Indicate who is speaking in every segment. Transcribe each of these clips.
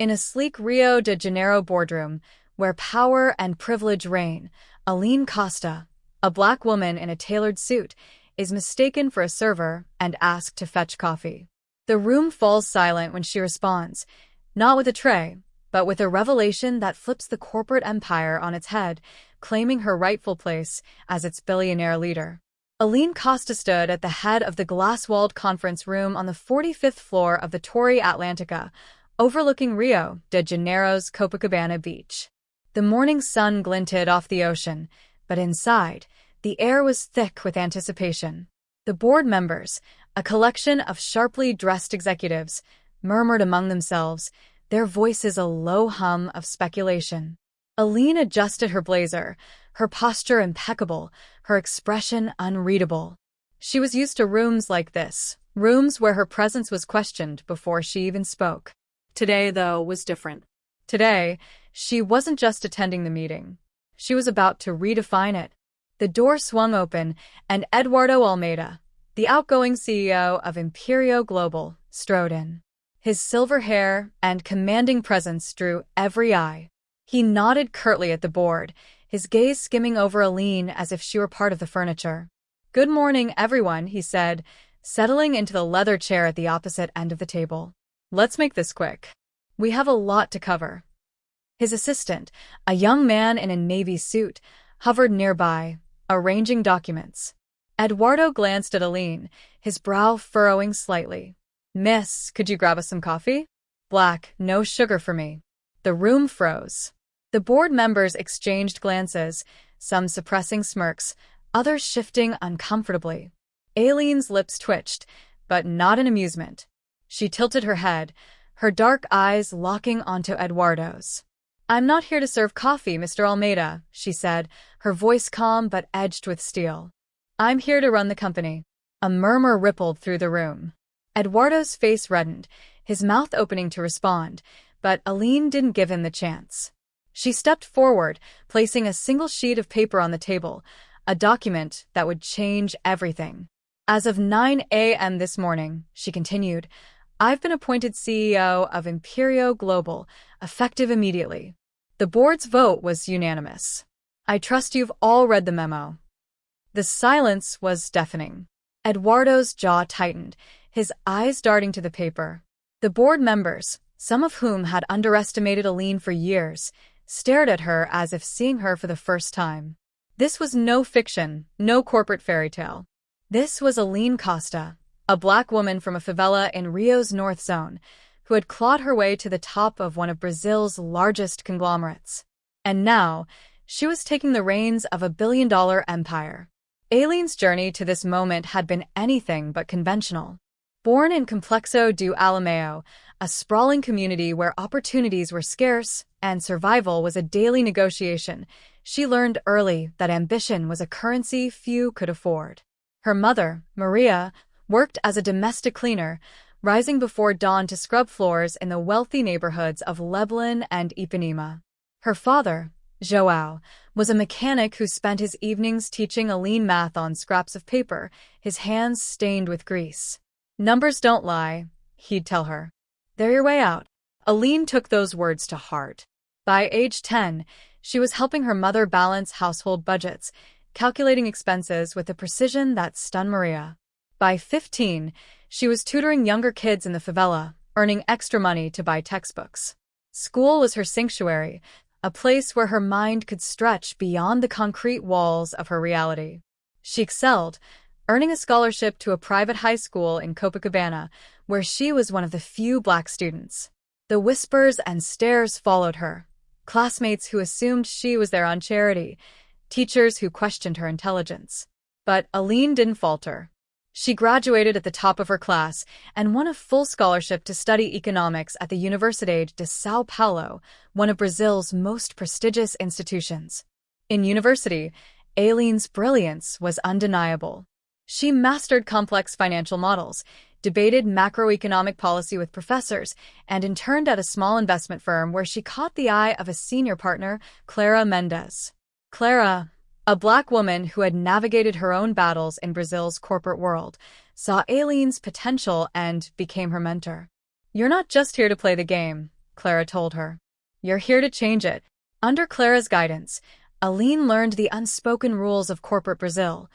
Speaker 1: In a sleek Rio de Janeiro boardroom, where power and privilege reign, Aline Costa, a black woman in a tailored suit, is mistaken for a server and asked to fetch coffee. The room falls silent when she responds, not with a tray, but with a revelation that flips the corporate empire on its head, claiming her rightful place as its billionaire leader. Aline Costa stood at the head of the glass-walled conference room on the 45th floor of the Torre Atlantica, overlooking Rio de Janeiro's Copacabana beach. The morning sun glinted off the ocean, but inside, the air was thick with anticipation. The board members, a collection of sharply dressed executives, murmured among themselves, their voices a low hum of speculation. Aline adjusted her blazer, her posture impeccable, her expression unreadable. She was used to rooms like this, rooms where her presence was questioned before she even spoke. Today, though, was different. Today, she wasn't just attending the meeting. She was about to redefine it. The door swung open, and Eduardo Almeida, the outgoing CEO of Imperio Global, strode in. His silver hair and commanding presence drew every eye. He nodded curtly at the board, his gaze skimming over Aline as if she were part of the furniture. "Good morning, everyone," he said, settling into the leather chair at the opposite end of the table. "Let's make this quick. We have a lot to cover." His assistant, a young man in a navy suit, hovered nearby, arranging documents. Eduardo glanced at Aline, his brow furrowing slightly. "Miss, could you grab us some coffee?" "Black, no sugar for me." The room froze. The board members exchanged glances, some suppressing smirks, others shifting uncomfortably. Aline's lips twitched, but not in amusement. She tilted her head, her dark eyes locking onto Eduardo's. "I'm not here to serve coffee, Mr. Almeida," she said, her voice calm but edged with steel. "I'm here to run the company." A murmur rippled through the room. Eduardo's face reddened, his mouth opening to respond, but Aline didn't give him the chance. She stepped forward, placing a single sheet of paper on the table, a document that would change everything. "As of 9 a.m. this morning," she continued, "I've been appointed CEO of Imperio Global, effective immediately." The board's vote was unanimous. "I trust you've all read the memo." The silence was deafening. Eduardo's jaw tightened, his eyes darting to the paper. The board members, some of whom had underestimated Aline for years, stared at her as if seeing her for the first time. This was no fiction, no corporate fairy tale. This was Aline Costa, a black woman from a favela in Rio's North Zone, who had clawed her way to the top of one of Brazil's largest conglomerates. And now, she was taking the reins of a billion-dollar empire. Aline's journey to this moment had been anything but conventional. Born in Complexo do Alameo, a sprawling community where opportunities were scarce and survival was a daily negotiation, she learned early that ambition was a currency few could afford. Her mother, Maria, worked as a domestic cleaner, rising before dawn to scrub floors in the wealthy neighborhoods of Leblon and Ipanema. Her father, João, was a mechanic who spent his evenings teaching Aline math on scraps of paper, his hands stained with grease. "Numbers don't lie," he'd tell her. "They're your way out." Aline took those words to heart. By age 10, she was helping her mother balance household budgets, calculating expenses with a precision that stunned Maria. By 15, she was tutoring younger kids in the favela, earning extra money to buy textbooks. School was her sanctuary, a place where her mind could stretch beyond the concrete walls of her reality. She excelled, earning a scholarship to a private high school in Copacabana, where she was one of the few black students. The whispers and stares followed her. Classmates who assumed she was there on charity, teachers who questioned her intelligence. But Aline didn't falter. She graduated at the top of her class and won a full scholarship to study economics at the Universidade de São Paulo, one of Brazil's most prestigious institutions. In university, Aline's brilliance was undeniable. She mastered complex financial models, debated macroeconomic policy with professors, and interned at a small investment firm where she caught the eye of a senior partner, Clara Mendes. Clara, a black woman who had navigated her own battles in Brazil's corporate world, saw Aline's potential and became her mentor. "You're not just here to play the game. Clara told her. You're here to change it. Under Clara's guidance, Aline learned the unspoken rules of corporate Brazil,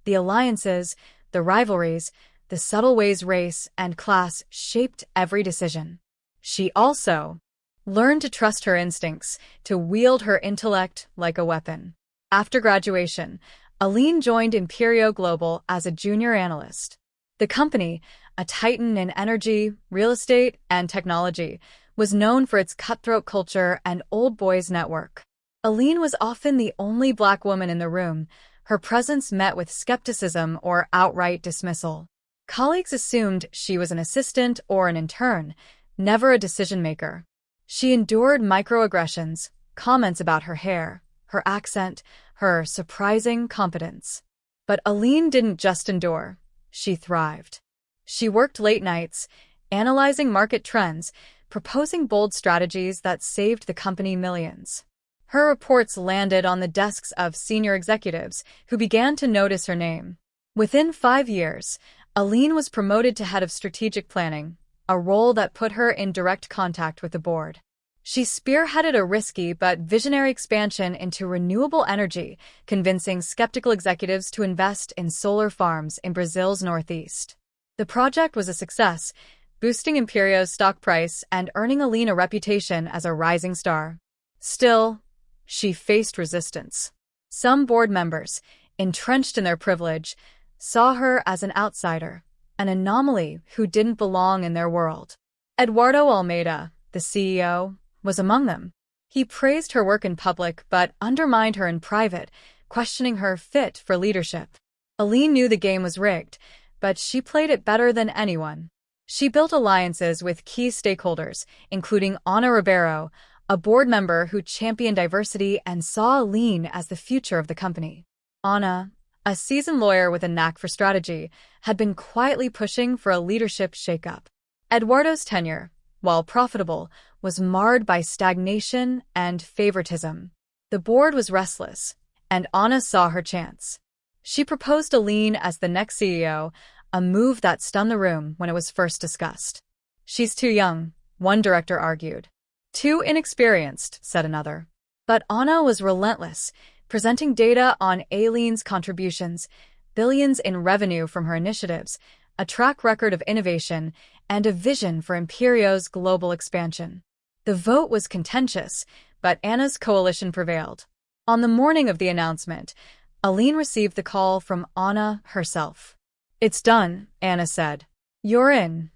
Speaker 1: the alliances, the rivalries, the subtle ways race and class shaped every decision. She also learned to trust her instincts, to wield her intellect like a weapon. After graduation, Aline joined Império Global as a junior analyst. The company, a titan in energy, real estate, and technology, was known for its cutthroat culture and old boys network. Aline was often the only Black woman in the room, her presence met with skepticism or outright dismissal. Colleagues assumed she was an assistant or an intern, never a decision-maker. She endured microaggressions, comments about her hair, her accent, her surprising competence. But Aline didn't just endure, she thrived. She worked late nights, analyzing market trends, proposing bold strategies that saved the company millions. Her reports landed on the desks of senior executives who began to notice her name. Within 5 years, Aline was promoted to head of strategic planning, a role that put her in direct contact with the board. She spearheaded a risky but visionary expansion into renewable energy, convincing skeptical executives to invest in solar farms in Brazil's northeast. The project was a success, boosting Império's stock price and earning Aline a reputation as a rising star. Still, she faced resistance. Some board members, entrenched in their privilege, saw her as an outsider, an anomaly who didn't belong in their world. Eduardo Almeida, the CEO, was among them. He praised her work in public but undermined her in private, questioning her fit for leadership. Aline knew the game was rigged, but she played it better than anyone. She built alliances with key stakeholders, including Ana Ribeiro, a board member who championed diversity and saw Aline as the future of the company. Ana, a seasoned lawyer with a knack for strategy, had been quietly pushing for a leadership shakeup. Eduardo's tenure, while profitable, was marred by stagnation and favoritism. The board was restless, and Ana saw her chance. She proposed Aline as the next CEO, a move that stunned the room when it was first discussed. She's too young, one director argued. Too inexperienced, said another. But Ana was relentless, presenting data on Aline's contributions, billions in revenue from her initiatives, a track record of innovation, and a vision for Império's global expansion. The vote was contentious, but Ana's coalition prevailed. On the morning of the announcement, Aline received the call from Ana herself. It's done, Ana said. You're in.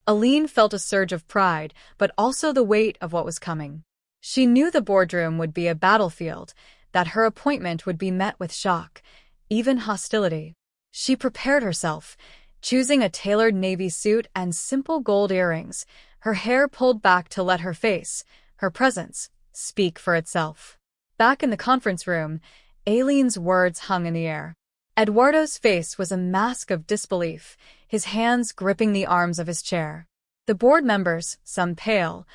Speaker 1: Aline felt a surge of pride, but also the weight of what was coming. She knew the boardroom would be a battlefield, that her appointment would be met with shock, even hostility. She prepared herself, choosing a tailored navy suit and simple gold earrings, her hair pulled back to let her face, her presence, speak for itself. Back in the conference room, Aline's words hung in the air. Eduardo's face was a mask of disbelief, his hands gripping the arms of his chair. The board members, some pale,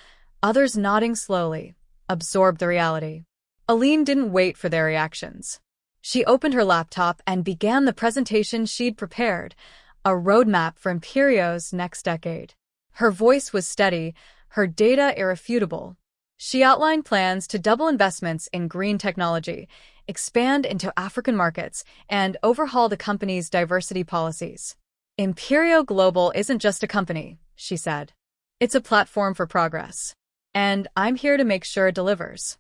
Speaker 1: others nodding slowly, absorbed the reality. Aline didn't wait for their reactions. She opened her laptop and began the presentation she'd prepared, a roadmap for Império's next decade. Her voice was steady, her data irrefutable. She outlined plans to double investments in green technology, expand into African markets, and overhaul the company's diversity policies. Império Global isn't just a company, she said. It's a platform for progress. And I'm here to make sure it delivers.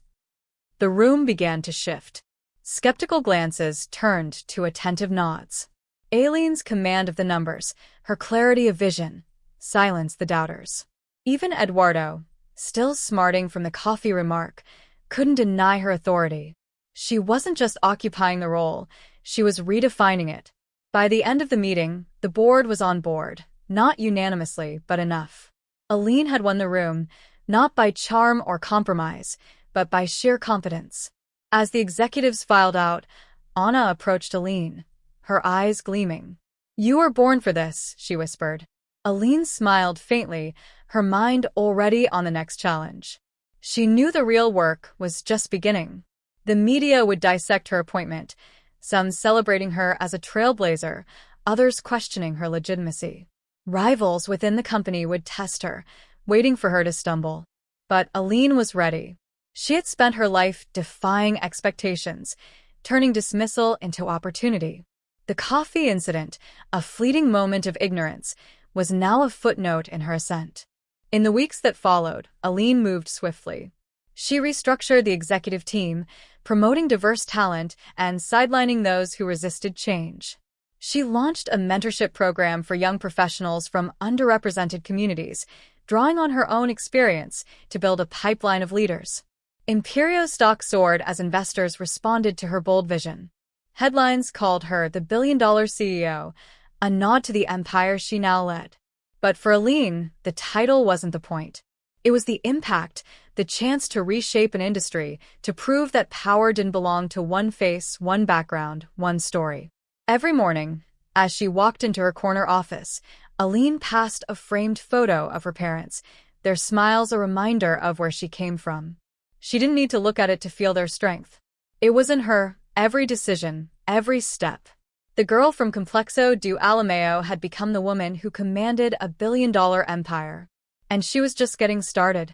Speaker 1: The room began to shift. Skeptical glances turned to attentive nods. Aline's command of the numbers, her clarity of vision, silenced the doubters. Even Eduardo, still smarting from the coffee remark, couldn't deny her authority. She wasn't just occupying the role, she was redefining it. By the end of the meeting, the board was on board, not unanimously, but enough. Aline had won the room, not by charm or compromise, but by sheer competence. As the executives filed out, Ana approached Aline, her eyes gleaming. You were born for this, she whispered. Aline smiled faintly, her mind already on the next challenge. She knew the real work was just beginning. The media would dissect her appointment, some celebrating her as a trailblazer, others questioning her legitimacy. Rivals within the company would test her, waiting for her to stumble. But Aline was ready. She had spent her life defying expectations, turning dismissal into opportunity. The coffee incident, a fleeting moment of ignorance, was now a footnote in her ascent. In the weeks that followed, Aline moved swiftly. She restructured the executive team, promoting diverse talent and sidelining those who resisted change. She launched a mentorship program for young professionals from underrepresented communities, drawing on her own experience to build a pipeline of leaders. Imperio stock soared as investors responded to her bold vision. Headlines called her the billion-dollar CEO, a nod to the empire she now led. But for Aline, the title wasn't the point. It was the impact, the chance to reshape an industry, to prove that power didn't belong to one face, one background, one story. Every morning, as she walked into her corner office, Aline passed a framed photo of her parents, their smiles a reminder of where she came from. She didn't need to look at it to feel their strength. It was in her, every decision, every step. The girl from Complexo do Alameo had become the woman who commanded a billion-dollar empire. And she was just getting started.